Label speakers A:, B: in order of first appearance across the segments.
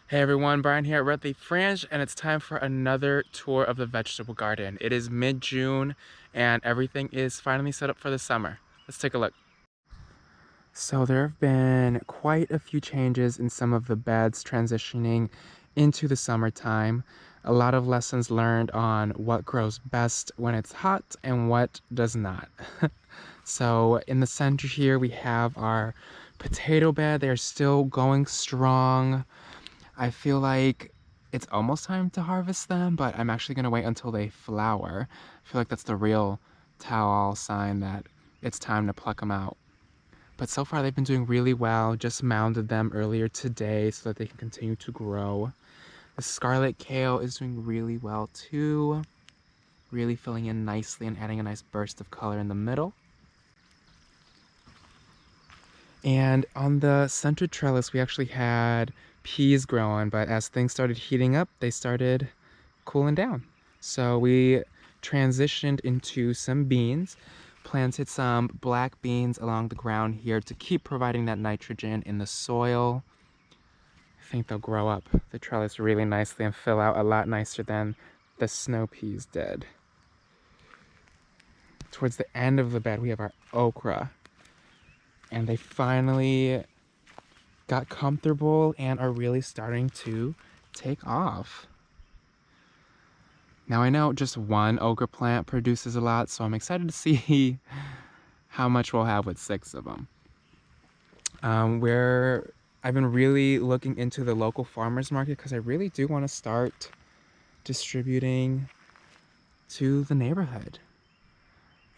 A: Hey everyone, Brian here at Red Fringe, and it's time for another tour of the vegetable garden. It is mid-June and everything is finally set up for the summer. Let's take a look. So there have been quite a few changes in some of the beds transitioning into the summertime. A lot of lessons learned on what grows best when it's hot and what does not. So in the center here we have our potato bed. They're still going strong. I feel like it's almost time to harvest them, but I'm actually going to wait until they flower. I feel like that's the real tell-all sign that it's time to pluck them out. But so far they've been doing really well. Just mounded them earlier today so that they can continue to grow. The Scarlet Keo is doing really well too. Really filling in nicely and adding a nice burst of color in the middle. And on the center trellis, we actually had peas growing, but as things started heating up, they started cooling down. So we transitioned into some beans, planted some black beans along the ground here to keep providing that nitrogen in the soil. I think they'll grow up the trellis really nicely and fill out a lot nicer than the snow peas did. Towards the end of the bed, we have our okra. And they finally got comfortable and are really starting to take off. Now I know just one okra plant produces a lot, so I'm excited to see how much we'll have with 6 of them. I've been really looking into the local farmers market because I really do want to start distributing to the neighborhood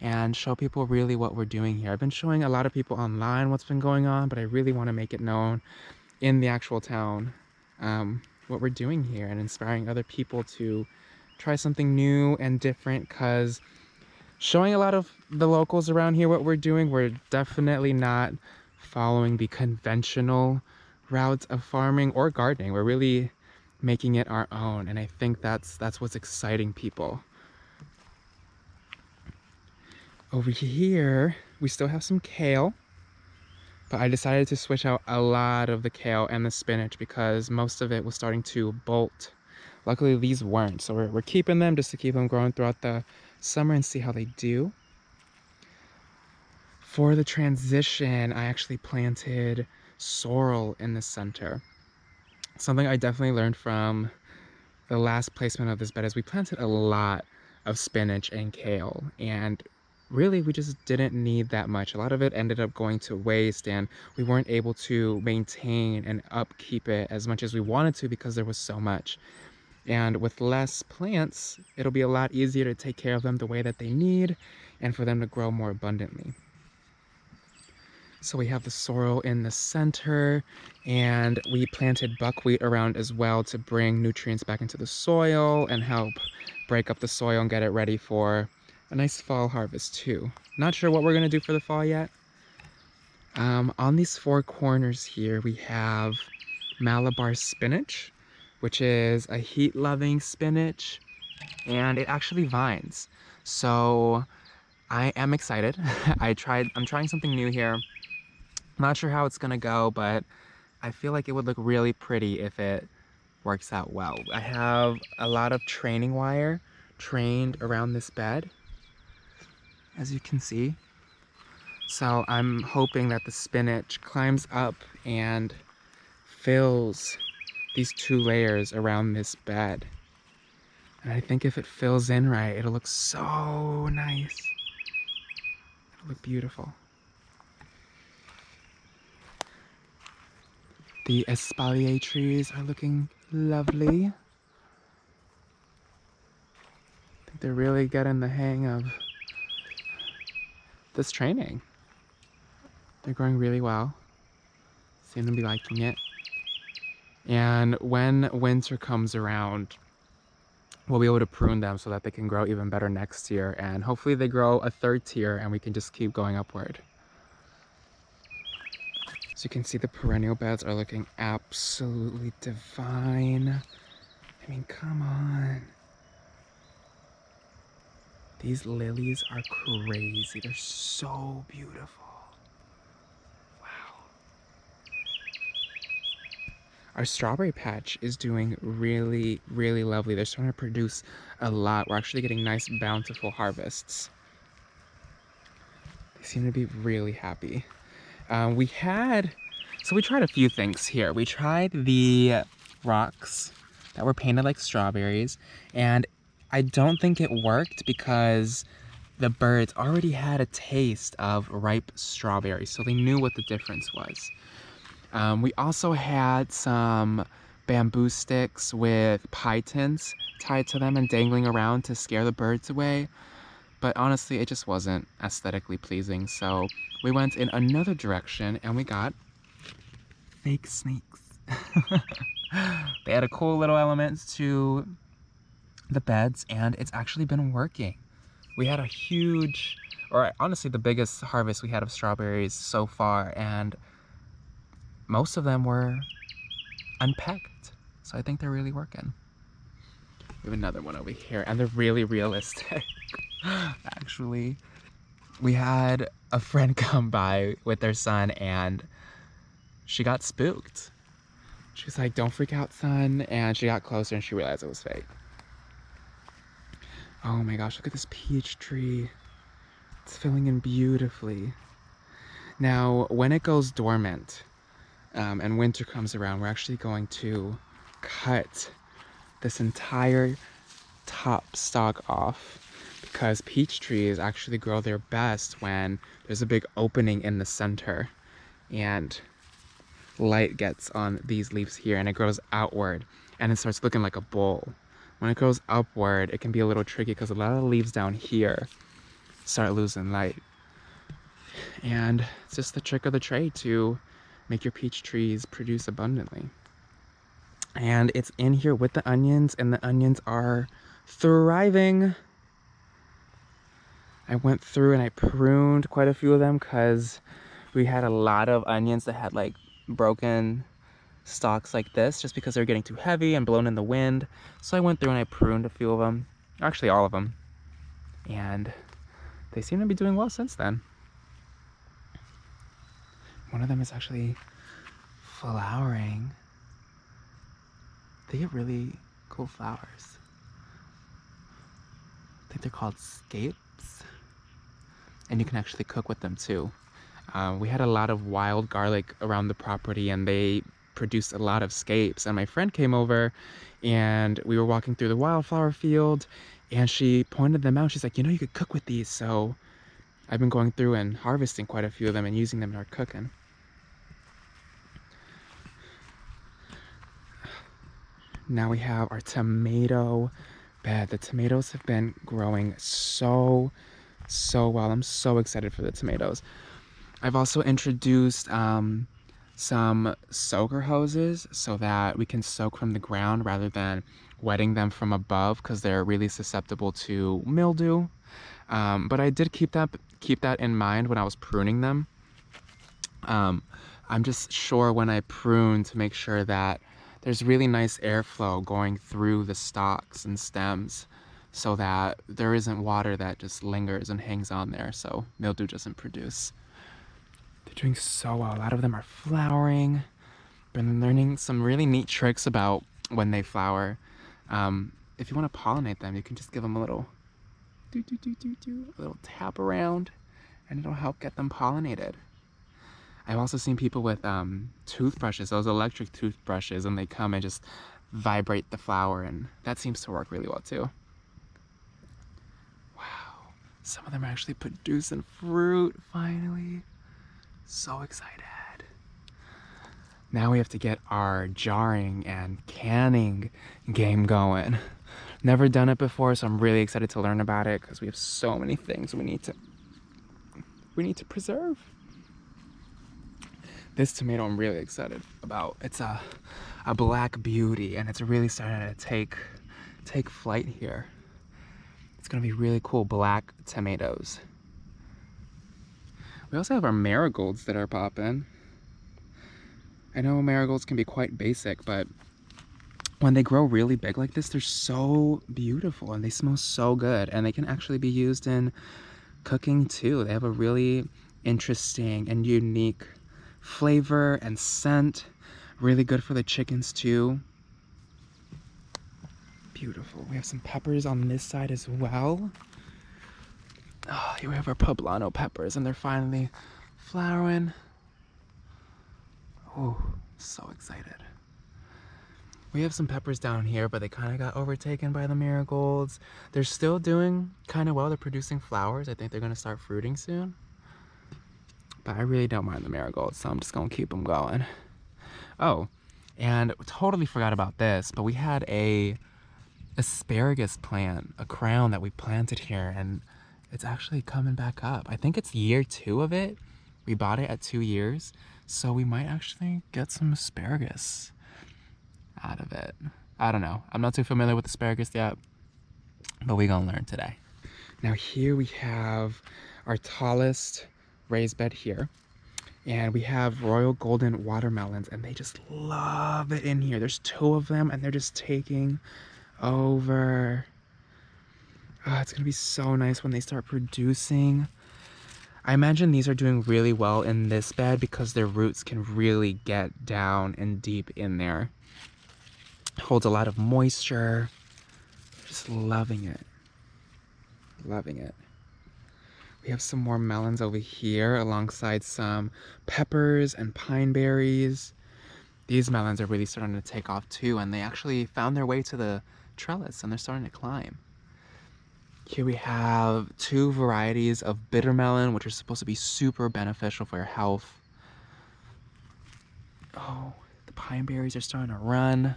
A: and show people really what we're doing here. I've been showing a lot of people online what's been going on, but I really want to make it known in the actual town what we're doing here and inspiring other people to try something new and different, because showing a lot of the locals around here what we're doing, we're definitely not following the conventional routes of farming or gardening. We're really making it our own, and I think that's what's exciting people. Over here, we still have some kale, but I decided to switch out a lot of the kale and the spinach because most of it was starting to bolt. Luckily, these weren't, so we're keeping them just to keep them growing throughout the summer and see how they do. For the transition, I actually planted sorrel in the center. Something I definitely learned from the last placement of this bed is we planted a lot of spinach and kale, and really we just didn't need that much. A lot of it ended up going to waste, and we weren't able to maintain and upkeep it as much as we wanted to because there was so much. And with less plants, it'll be a lot easier to take care of them the way that they need and for them to grow more abundantly. So we have the sorrel in the center, and we planted buckwheat around as well to bring nutrients back into the soil and help break up the soil and get it ready for a nice fall harvest too. Not sure what we're gonna do for the fall yet. On these 4 corners here, we have Malabar Spinach, which is a heat-loving spinach, and it actually vines. So I am excited. I'm trying something new here. Not sure how it's gonna go, but I feel like it would look really pretty if it works out well. I have a lot of training wire trained around this bed, as you can see. So I'm hoping that the spinach climbs up and fills these 2 layers around this bed. And I think if it fills in right, it'll look so nice. It'll look beautiful. The espalier trees are looking lovely. I think they're really getting the hang of this training. They're growing really well. Seem to be liking it. And when winter comes around, we'll be able to prune them so that they can grow even better next year. And hopefully they grow a 3rd tier and we can just keep going upward. So you can see the perennial beds are looking absolutely divine. I mean, come on. These lilies are crazy. They're so beautiful. Wow. Our strawberry patch is doing really, really lovely. They're starting to produce a lot. We're actually getting nice, bountiful harvests. They seem to be really happy. So we tried a few things here. We tried the rocks that were painted like strawberries, and I don't think it worked because the birds already had a taste of ripe strawberries, so they knew what the difference was. We also had some bamboo sticks with pie tins tied to them and dangling around to scare the birds away. But honestly, it just wasn't aesthetically pleasing. So we went in another direction and we got fake snakes. They had a cool little element to the beds and it's actually been working. We had a huge, or honestly the biggest harvest we had of strawberries so far, and most of them were unpecked. So I think they're really working. We have another one over here and they're really realistic. Actually, we had a friend come by with their son and she got spooked. She's like, "Don't freak out, son." And she got closer and she realized it was fake. Oh my gosh, look at this peach tree. It's filling in beautifully. Now, when it goes dormant and winter comes around, we're actually going to cut this entire top stalk off, because peach trees actually grow their best when there's a big opening in the center and light gets on these leaves here and it grows outward and it starts looking like a bowl. When it goes upward, it can be a little tricky because a lot of the leaves down here start losing light. And it's just the trick of the trade to make your peach trees produce abundantly. And it's in here with the onions, and the onions are thriving. I went through and I pruned quite a few of them because we had a lot of onions that had like broken stalks like this just because they were getting too heavy and blown in the wind. So I went through and I pruned a few of them, actually all of them, and they seem to be doing well since then. One of them is actually flowering. They get really cool flowers. I think they're called scapes, and you can actually cook with them too. We had a lot of wild garlic around the property and they produced a lot of scapes, and my friend came over and we were walking through the wildflower field and she pointed them out. She's like, "You know, you could cook with these." So I've been going through and harvesting quite a few of them and using them in our cooking. Now we have our tomato bed. The tomatoes have been growing so well. I'm so excited for the tomatoes. I've also introduced some soaker hoses so that we can soak from the ground rather than wetting them from above, because they're really susceptible to mildew. But I did keep that in mind when I was pruning them. I'm just sure when I prune to make sure that there's really nice airflow going through the stalks and stems so that there isn't water that just lingers and hangs on there so mildew doesn't produce. They're doing so well. A lot of them are flowering. Been learning some really neat tricks about when they flower. If you want to pollinate them, you can just give them a little a little tap around and it'll help get them pollinated. I've also seen people with toothbrushes, those electric toothbrushes, and they come and just vibrate the flower, and that seems to work really well too. Wow, some of them are actually producing fruit finally. So excited. Now we have to get our jarring and canning game going. Never done it before, so I'm really excited to learn about it because we have so many things we need to preserve. This tomato I'm really excited about. It's a black beauty and it's really starting to take flight here. It's gonna be really cool black tomatoes. We also have our marigolds that are popping. I know marigolds can be quite basic, but when they grow really big like this, they're so beautiful and they smell so good, and they can actually be used in cooking too. They have a really interesting and unique flavor and scent, Really good for the chickens too. Beautiful. We have some peppers on this side as well. Oh, here we have our poblano peppers, and they're finally flowering. Oh, so excited. We have some peppers down here, but they kind of got overtaken by the marigolds. They're still doing kind of well. They're producing flowers. I think they're going to start fruiting soon. But I really don't mind the marigolds, so I'm just going to keep them going. Oh, and totally forgot about this, but we had a asparagus plant, a crown that we planted here, and it's actually coming back up. I think it's year 2 of it. We bought it at 2 years, so we might actually get some asparagus out of it. I don't know. I'm not too familiar with asparagus yet, but we're gonna learn today. Now here we have our tallest raised bed here, and we have royal golden watermelons, and they just love it in here. There's 2 of them, and they're just taking over. Oh, it's gonna be so nice when they start producing. I imagine these are doing really well in this bed because their roots can really get down and deep in there. Holds a lot of moisture. Just loving it. Loving it. We have some more melons over here alongside some peppers and pine berries. These melons are really starting to take off too, and they actually found their way to the trellis and they're starting to climb. Here we have 2 varieties of bitter melon, which are supposed to be super beneficial for your health. Oh, the pine berries are starting to run.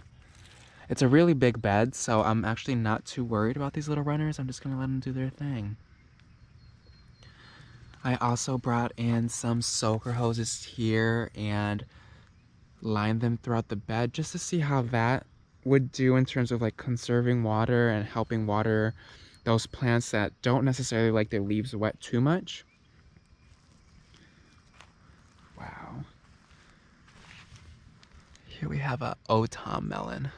A: It's a really big bed, so I'm actually not too worried about these little runners. I'm just gonna let them do their thing. I also brought in some soaker hoses here and lined them throughout the bed just to see how that would do in terms of like conserving water and helping water those plants that don't necessarily like their leaves wet too much. Wow. Here we have a Otom melon.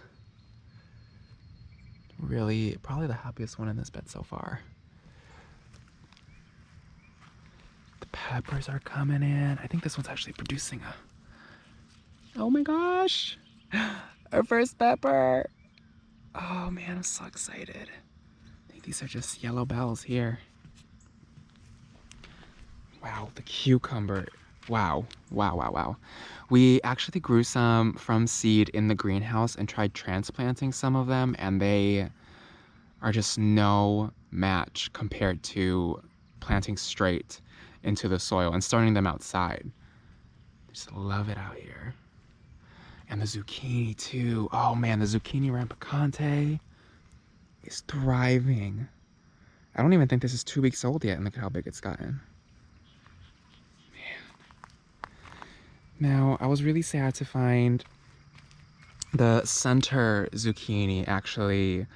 A: Really, probably the happiest one in this bed so far. The peppers are coming in. I think this one's actually producing a... Oh my gosh! Our first pepper! Oh man, I'm so excited. I think these are just yellow bells here. Wow, the cucumber. Wow, wow, wow, wow. We actually grew some from seed in the greenhouse and tried transplanting some of them, and they are just no match compared to planting straight into the soil and starting them outside. Just love it out here. And the zucchini too. Oh man, the zucchini rampicante is thriving. I don't even think this is 2 weeks old yet, and look at how big it's gotten. Now, I was really sad to find the center zucchini actually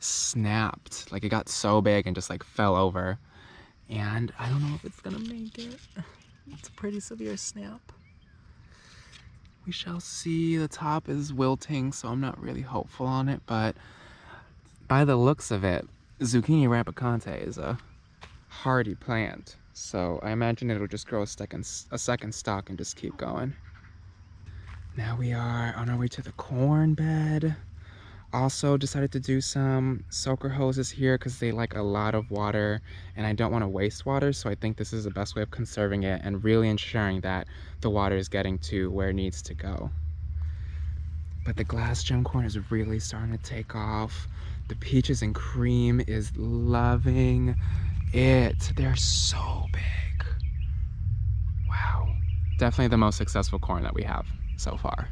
A: snapped. Like, it got so big and just like fell over. And I don't know if it's gonna make it. It's a pretty severe snap. We shall see. The top is wilting, so I'm not really hopeful on it, but by the looks of it, zucchini rampicante is a hardy plant. So I imagine it'll just grow a second stalk and just keep going. Now we are on our way to the corn bed. Also decided to do some soaker hoses here because they like a lot of water and I don't want to waste water. So I think this is the best way of conserving it and really ensuring that the water is getting to where it needs to go. But the glass gem corn is really starting to take off. The peaches and cream is loving it. They're so big. Wow. Definitely the most successful corn that we have so far.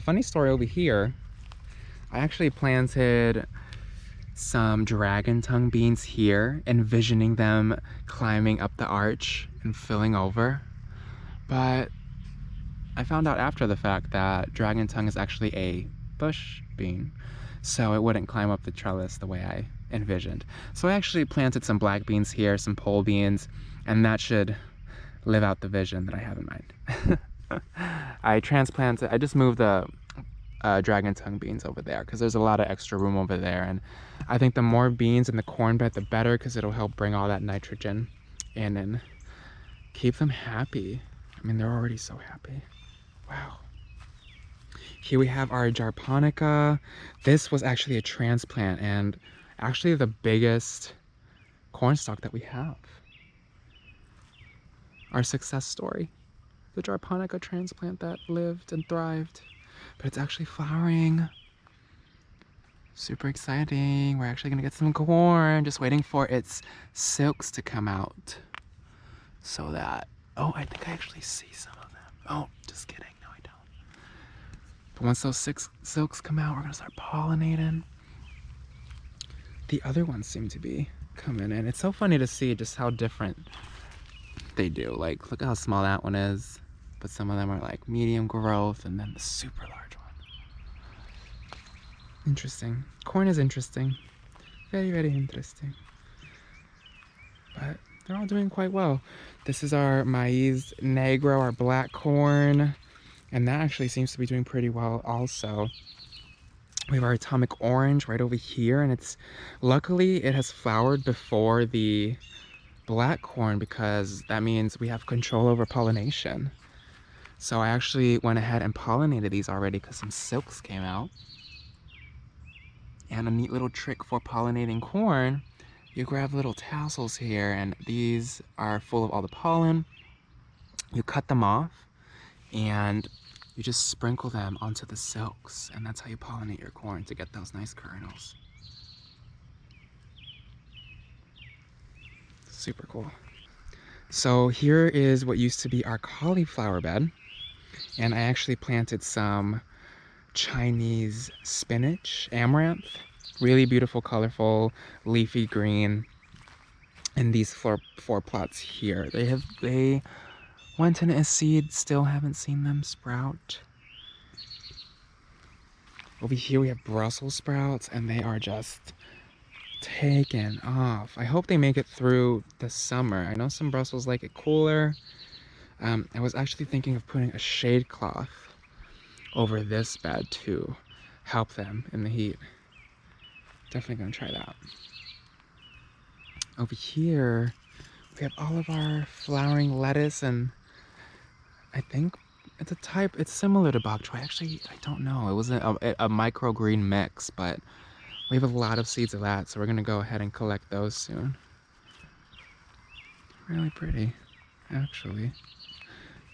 A: Funny story over here. I actually planted some dragon tongue beans here, envisioning them climbing up the arch and filling over. But I found out after the fact that dragon tongue is actually a bush bean, so it wouldn't climb up the trellis the way I envisioned. So I actually planted some black beans here, some pole beans, and that should live out the vision that I have in mind. I just moved the dragon tongue beans over there because there's a lot of extra room over there, and I think the more beans in the corn bed the better because it'll help bring all that nitrogen in and keep them happy. I mean, they're already so happy. Wow. Here we have our Japonica. This was actually a transplant and actually the biggest cornstalk that we have. Our success story. The Japonica transplant that lived and thrived. But it's actually flowering. Super exciting. We're actually gonna get some corn. Just waiting for its silks to come out. So that, oh, I think I actually see some of them. Oh, just kidding. No, I don't. But once those silks come out, we're gonna start pollinating. The other ones seem to be coming in. It's so funny to see just how different they do. Like, look how small that one is. But some of them are like medium growth and then the super large one. Interesting. Corn is interesting. Very, very interesting. But they're all doing quite well. This is our maize negro, our black corn. And that actually seems to be doing pretty well also. We have our atomic orange right over here, and it's luckily it has flowered before the black corn because that means we have control over pollination. So I actually went ahead and pollinated these already because some silks came out. And a neat little trick for pollinating corn, you grab little tassels here, and these are full of all the pollen. You cut them off, and you just sprinkle them onto the silks, and that's how you pollinate your corn to get those nice kernels. Super cool. So here is what used to be our cauliflower bed, and I actually planted some Chinese spinach, amaranth, really beautiful, colorful, leafy green in these four plots here. They went in as seed, still haven't seen them sprout. Over here we have Brussels sprouts, and they are just taken off. I hope they make it through the summer. I know some Brussels like it cooler. I was actually thinking of putting a shade cloth over this bed to help them in the heat. Definitely gonna try that. Over here, we have all of our flowering lettuce, and I think it's similar to bok choy. Actually, I don't know. It was a microgreen mix, but we have a lot of seeds of that, so we're gonna go ahead and collect those soon. Really pretty, actually.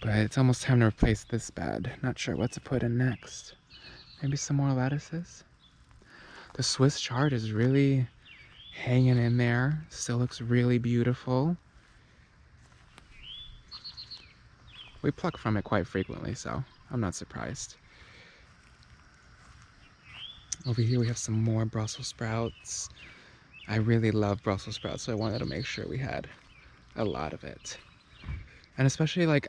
A: But it's almost time to replace this bed. Not sure what to put in next. Maybe some more lettuces? The Swiss chard is really hanging in there. Still looks really beautiful. We pluck from it quite frequently, so I'm not surprised. Over here we have some more Brussels sprouts. I really love Brussels sprouts, so I wanted to make sure we had a lot of it. And especially, like,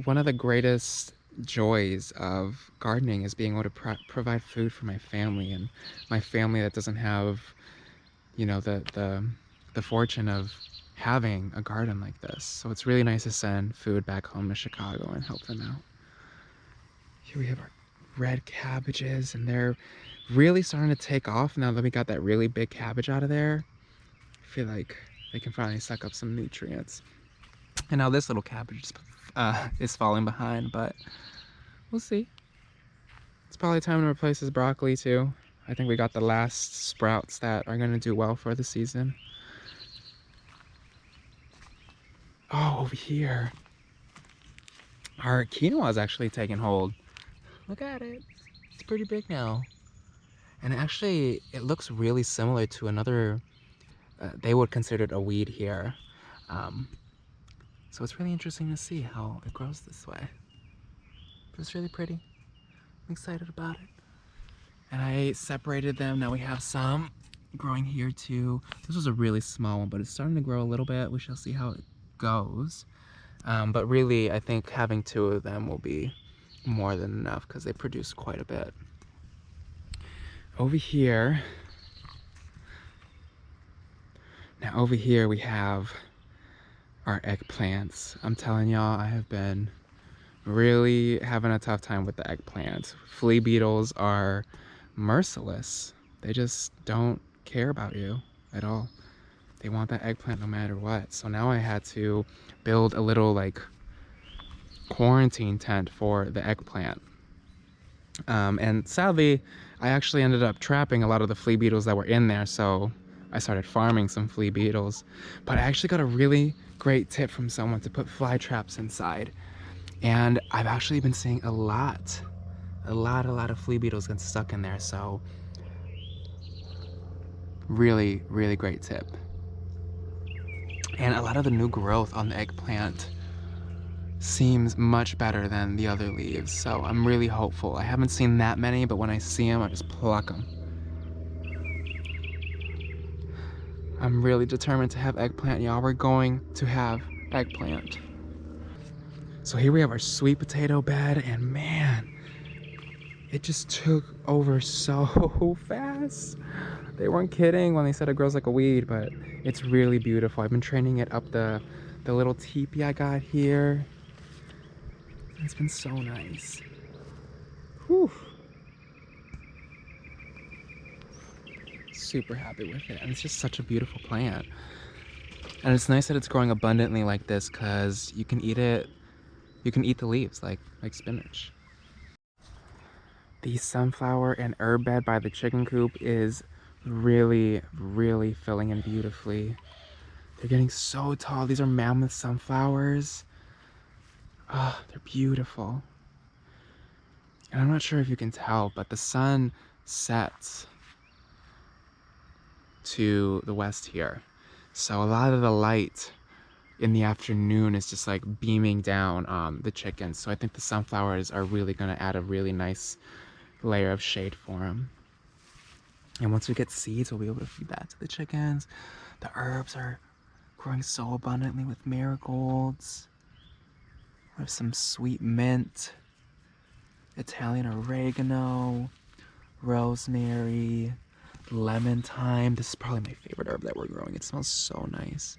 A: one of the greatest joys of gardening is being able to provide food for my family, and my family that doesn't have, you know, the fortune of having a garden like this. So it's really nice to send food back home to Chicago and help them out. Here we have our red cabbages, and they're really starting to take off now that we got that really big cabbage out of there. I feel like they can finally suck up some nutrients. And now this little cabbage is falling behind, but we'll see. It's probably time to replace this broccoli too. I think we got the last sprouts that are gonna do well for the season. Oh, over here, our quinoa is actually taking hold. Look at it. It's pretty big now. And actually, it looks really similar to another, they would consider it a weed here. So it's really interesting to see how it grows this way. But it's really pretty. I'm excited about it. And I separated them. Now we have some growing here too. This was a really small one, but it's starting to grow a little bit. We shall see how it goes. But really, I think having two of them will be more than enough because they produce quite a bit. Over here, we have our eggplants. I'm telling y'all, I have been really having a tough time with the eggplant. Flea beetles are merciless. They just don't care about you at all. They want that eggplant no matter what. So now I had to build a little, like, quarantine tent for the eggplant. And sadly, I actually ended up trapping a lot of the flea beetles that were in there, so I started farming some flea beetles. But I actually got a really great tip from someone to put fly traps inside. And I've actually been seeing a lot of flea beetles get stuck in there, so really, really great tip. And a lot of the new growth on the eggplant seems much better than the other leaves, so I'm really hopeful. I haven't seen that many, but when I see them, I just pluck them. I'm really determined to have eggplant, y'all. We're going to have eggplant. So here we have our sweet potato bed, and man, it just took over so fast. They weren't kidding when they said it grows like a weed, but it's really beautiful. I've been training it up the little teepee I got here. It's been so nice. Whew. Super happy with it, and it's just such a beautiful plant. And it's nice that it's growing abundantly like this, because you can eat it. You can eat the leaves like spinach. The sunflower and herb bed by the chicken coop is really, really filling in beautifully. They're getting so tall. These are mammoth sunflowers. Oh, they're beautiful. And I'm not sure if you can tell, but the sun sets to the west here. So a lot of the light in the afternoon is just like beaming down on the chickens. So I think the sunflowers are really going to add a really nice layer of shade for them. And once we get seeds, we'll be able to feed that to the chickens. The herbs are growing so abundantly with marigolds. We have some sweet mint, Italian oregano, rosemary, lemon thyme. This is probably my favorite herb that we're growing. It smells so nice.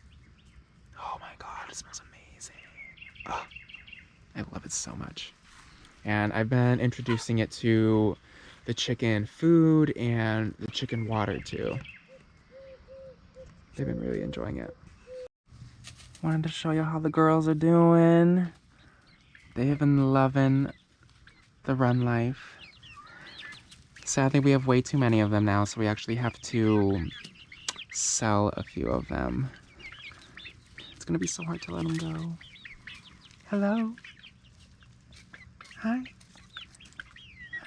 A: Oh my god, it smells amazing. Oh, I love it so much. And I've been introducing it to the chicken food and the chicken water too. They've been really enjoying it. Wanted to show you how the girls are doing. They have been loving the run life. Sadly, we have way too many of them now, so we actually have to sell a few of them. It's gonna be so hard to let them go. Hello? Hi?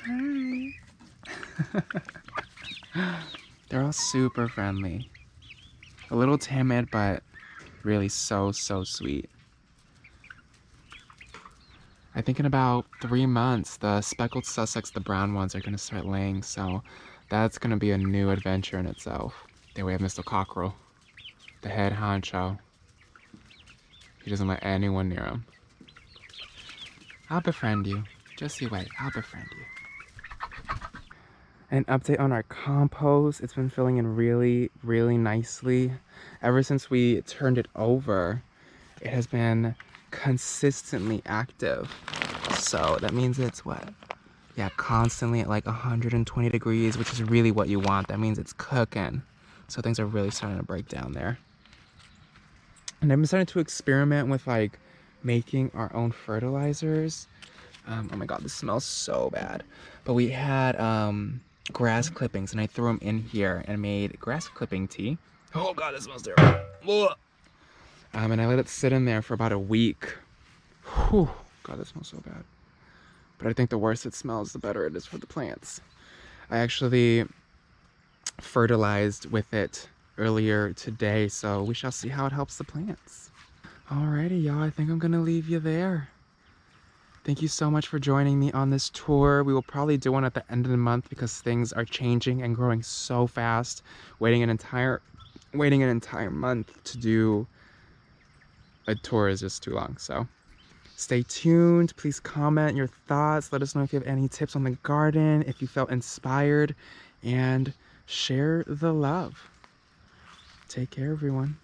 A: Hi. They're all super friendly. A little timid, but really so sweet. I think in about 3 months, the speckled Sussex, the brown ones, are going to start laying, so that's going to be a new adventure in itself. Then we have Mr. Cockerel, the head honcho. He doesn't let anyone near him. I'll befriend you. Just you wait, I'll befriend you. An update on our compost. It's been filling in really, really nicely. Ever since we turned it over, it has been consistently active. So that means it's what? Yeah, constantly at like 120 degrees, which is really what you want. That means it's cooking. So things are really starting to break down there. And I've been starting to experiment with like making our own fertilizers. Oh my god, this smells so bad. But we had grass clippings, and I threw them in here and made grass clipping tea. Oh god, this smells terrible. And I let it sit in there for about a week. Whew. God, that smells so bad. But I think the worse it smells, the better it is for the plants. I actually fertilized with it earlier today, so we shall see how it helps the plants. Alrighty, y'all, I think I'm gonna leave you there. Thank you so much for joining me on this tour. We will probably do one at the end of the month because things are changing and growing so fast. Waiting an entire month to do a tour is just too long, so stay tuned. Please comment your thoughts. Let us know if you have any tips on the garden, if you felt inspired, and share the love. Take care, everyone.